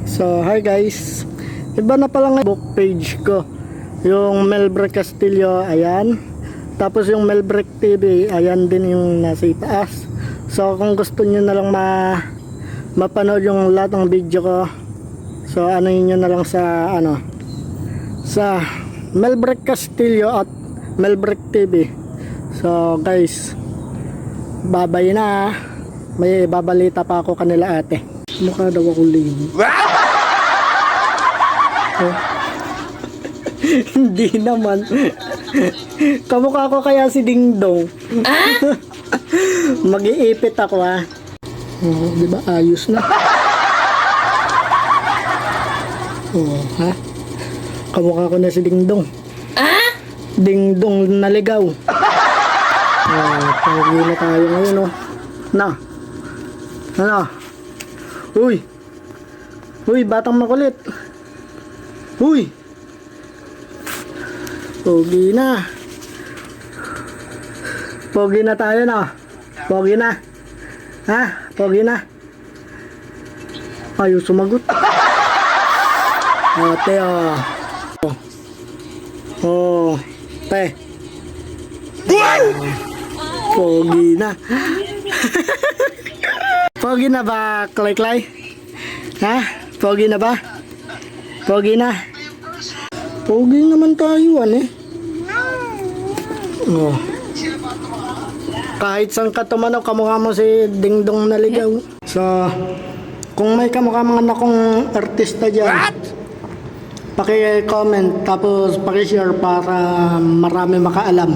So, hi guys. Iba na pala nga book page ko. Yung Melbrek Castillo, ayan. Tapos yung Melbrek TV, ayan din yung nasa itaas. So, kung gusto niyo na lang mapanood yung lahat ng video ko, so ano niyo na lang sa sa Melbrek Castillo at Melbrek TV. So, guys, babay na. May babalita pa ako kanila ate. Mukha daw ako libo. Oh. Hindi naman. Kamukha ko kaya si Dingdong. Mag-iipit ako ha. Oh, di ba ayos na? Oh, ha? Kamukha ko na si Dingdong. Dingdong naligaw. Oh, pagli na tayo ngayon oh. Na. Ano? Uy. Uy, batang makulit. Uy. Pogi na. Pogi na tayo na. Pogi na. Ha? Pogi na. Ayaw sumagot. Ate oh. Oh. Te. Pogi na. Pogi na ba, Clay? Ha? Pogi na ba? Pogi na. Pogi naman tayo, Oh. Kahit saan ka tumanaw, kamukha mo si Dingdong naligaw. So, kung may kamukha mga akong artista dyan, paki-comment, tapos paki-share para marami makaalam.